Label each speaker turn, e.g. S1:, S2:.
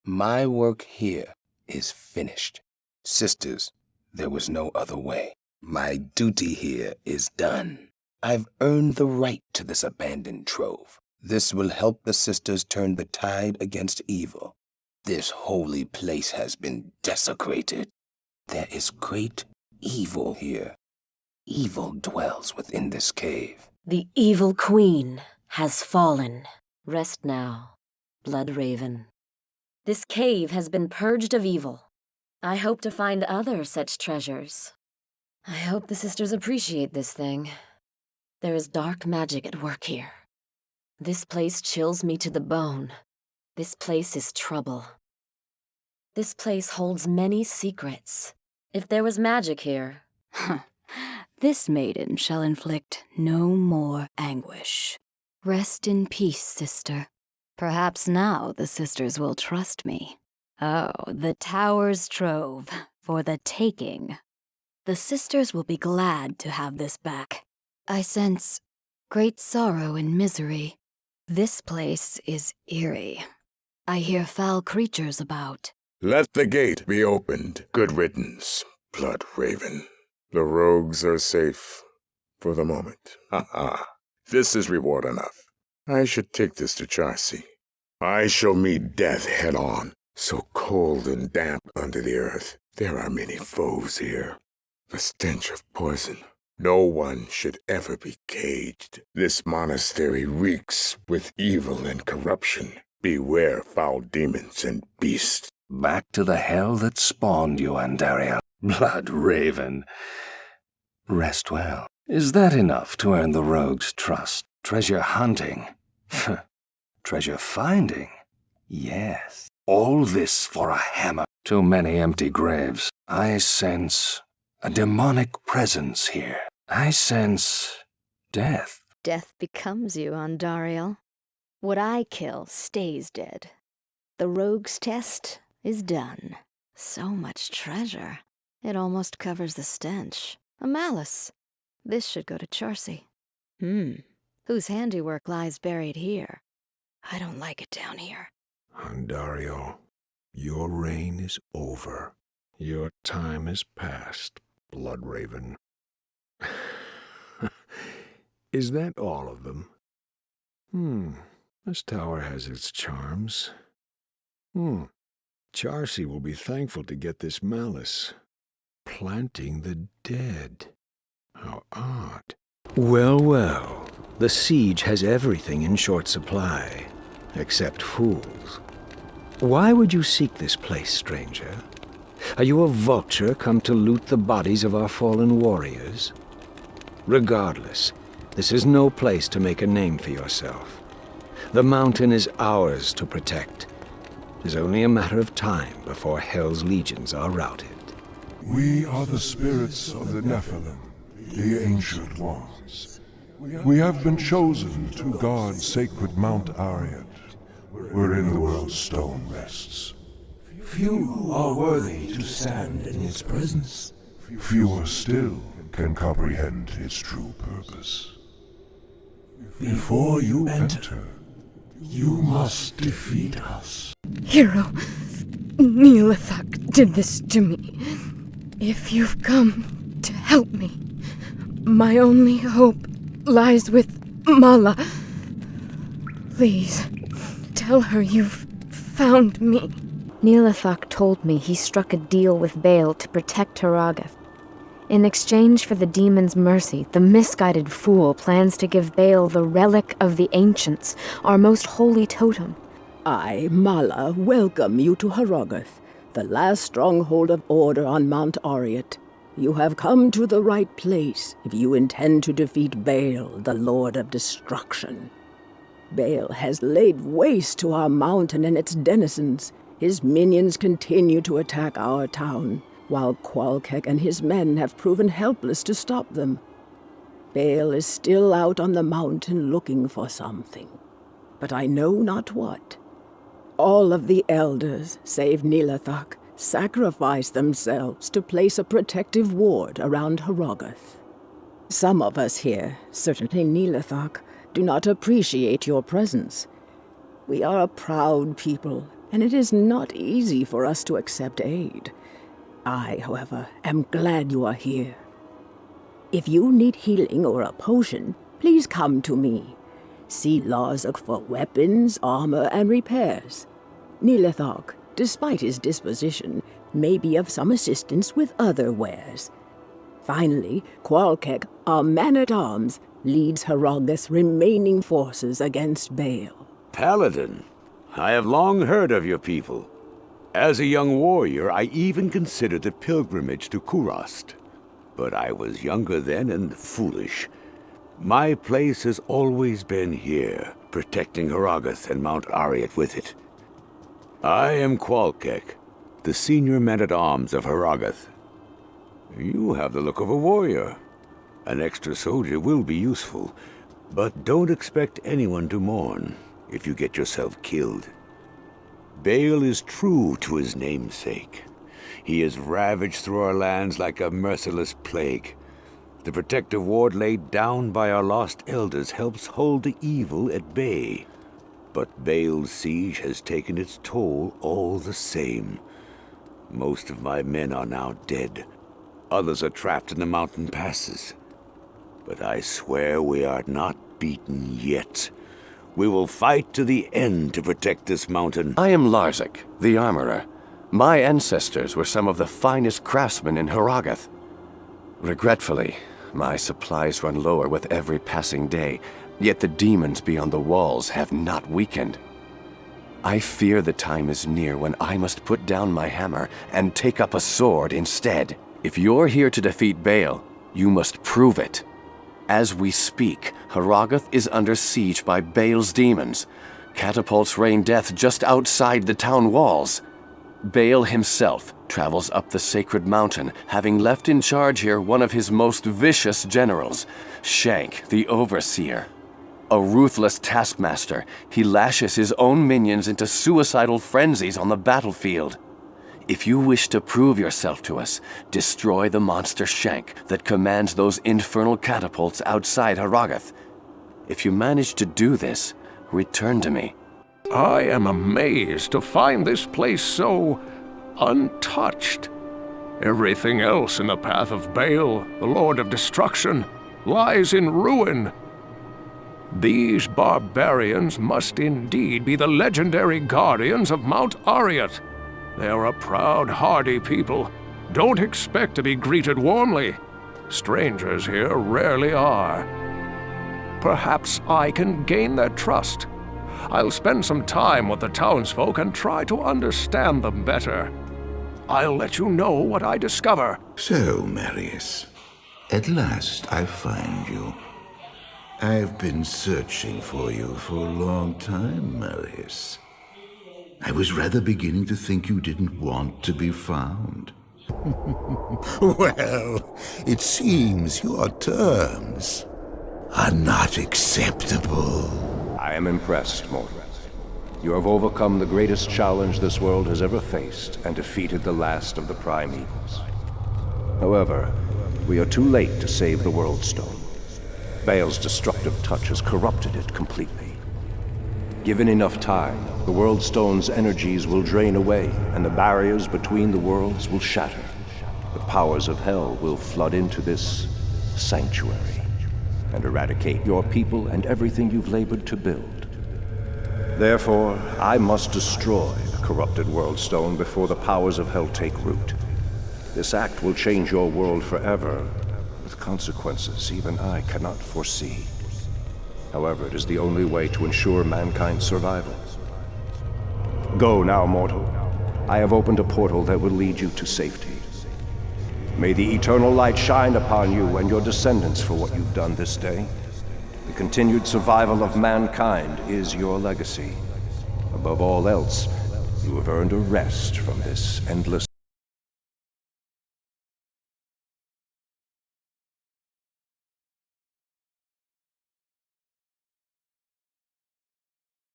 S1: My work here is finished. Sisters, there was no other way. My duty here is done. I've earned the right to this abandoned trove. This will help the sisters turn the tide against evil. This holy place has been desecrated. There is great evil here. Evil dwells within this cave.
S2: The evil queen has fallen. Rest now, Blood Raven. This cave has been purged of evil. I hope to find other such treasures. I hope the sisters appreciate this thing. There is dark magic at work here. This place chills me to the bone. This place is trouble. This place holds many secrets. If there was magic here...
S3: This maiden shall inflict no more anguish. Rest in peace, sister. Perhaps now the sisters will trust me. Oh, the tower's trove, for the taking. The sisters will be glad to have this back. I sense great sorrow and misery. This place is eerie. I hear foul creatures about.
S4: Let the gate be opened. Good riddance, Blood Raven. The rogues are safe. For the moment. Ha-ha. This is reward enough. I should take this to Charcy. I shall meet death head-on. So cold and damp under the earth. There are many foes here. The stench of poison. No one should ever be caged. This monastery reeks with evil and corruption. Beware foul demons and beasts.
S1: Back to the hell that spawned you, Andariel. Blood Raven. Rest well. Is that enough to earn the rogue's trust? Treasure hunting? Treasure finding? Yes. All this for a hammer. Too many empty graves. I sense a demonic presence here. I sense death.
S3: Death becomes you, Andariel. What I kill stays dead. The rogue's test is done. So much treasure. It almost covers the stench. A malice. This should go to Charcy. Whose handiwork lies buried here? I don't like it down here.
S5: Andariel, your reign is over. Your time is past, Blood Raven. Is that all of them? This tower has its charms. Charcy will be thankful to get this malice. Planting the dead. How odd.
S6: Well, well. The siege has everything in short supply. Except fools. Why would you seek this place, stranger? Are you a vulture come to loot the bodies of our fallen warriors? Regardless, this is no place to make a name for yourself. The mountain is ours to protect. It is only a matter of time before Hell's legions are routed.
S7: We are the spirits of the Nephilim, the Ancient Ones. We have been chosen to guard sacred Mount Arreat, wherein the world's stone rests.
S8: Few are worthy to stand in its presence.
S7: Fewer still can comprehend its true purpose.
S8: Before you enter, you must defeat us.
S9: Hero, Nihlathak did this to me. If you've come to help me, my only hope lies with Malah. Please, tell her you've found me.
S10: Nihlathak told me he struck a deal with Baal to protect Harrogath. In exchange for the demon's mercy, the misguided fool plans to give Baal the relic of the ancients, our most holy totem.
S11: I, Malah, welcome you to Harrogath, the last stronghold of order on Mount Arreat. You have come to the right place if you intend to defeat Baal, the Lord of Destruction. Baal has laid waste to our mountain and its denizens. His minions continue to attack our town, while Qual-Kehk and his men have proven helpless to stop them. Baal is still out on the mountain looking for something, but I know not what. All of the elders, save Nihlathak, sacrifice themselves to place a protective ward around Harrogath. Some of us here, certainly Nihlathak, do not appreciate your presence. We are a proud people, and it is not easy for us to accept aid. I, however, am glad you are here. If you need healing or a potion, please come to me. See Larzuk for weapons, armor, and repairs. Nihlathak, despite his disposition, may be of some assistance with other wares. Finally, Qual-Kehk, our man-at-arms, leads Hrothgar's remaining forces against Baal.
S12: Paladin, I have long heard of your people. As a young warrior, I even considered the pilgrimage to Kurast. But I was younger then and foolish. My place has always been here, protecting Hrothgar and Mount Arreat with it. I am Qual-Kehk, the senior man-at-arms of Hrothgar. You have the look of a warrior. An extra soldier will be useful, but don't expect anyone to mourn if you get yourself killed. Baal is true to his namesake. He has ravaged through our lands like a merciless plague. The protective ward laid down by our lost elders helps hold the evil at bay. But Baal's siege has taken its toll all the same. Most of my men are now dead. Others are trapped in the mountain passes. But I swear we are not beaten yet. We will fight to the end to protect this mountain.
S1: I am Larzuk, the armorer. My ancestors were some of the finest craftsmen in Hrothgar. Regretfully, my supplies run lower with every passing day, yet the demons beyond the walls have not weakened. I fear the time is near when I must put down my hammer and take up a sword instead. If you're here to defeat Baal, you must prove it. As we speak, Hrothgar is under siege by Baal's demons. Catapults rain death just outside the town walls. Baal himself travels up the sacred mountain, having left in charge here one of his most vicious generals, Shank, the Overseer. A ruthless taskmaster, he lashes his own minions into suicidal frenzies on the battlefield. If you wish to prove yourself to us, destroy the monster Shank that commands those infernal catapults outside Hrothgar. If you manage to do this, return to me.
S5: I am amazed to find this place so untouched. Everything else in the path of Baal, the Lord of Destruction, lies in ruin. These barbarians must indeed be the legendary guardians of Mount Arreat. They are a proud, hardy people. Don't expect to be greeted warmly. Strangers here rarely are. Perhaps I can gain their trust. I'll spend some time with the townsfolk and try to understand them better. I'll let you know what I discover.
S13: So, Marius, at last I find you. I've been searching for you for a long time, Marius. I was rather beginning to think you didn't want to be found. Well, it seems your terms are not acceptable.
S6: I am impressed, mortal. You have overcome the greatest challenge this world has ever faced and defeated the last of the prime evils. However, we are too late to save the World Stone. Baal's destructive touch has corrupted it completely. Given enough time, the World Stone's energies will drain away, and the barriers between the worlds will shatter. The powers of hell will flood into this sanctuary and eradicate your people and everything you've labored to build. Therefore, I must destroy the corrupted World Stone before the powers of hell take root. This act will change your world forever, with consequences even I cannot foresee. However, it is the only way to ensure mankind's survival. Go now, mortal. I have opened a portal that will lead you to safety. May the eternal light shine upon you and your descendants for what you've done this day. The continued survival of mankind is your legacy. Above all else, you have earned a rest from this endless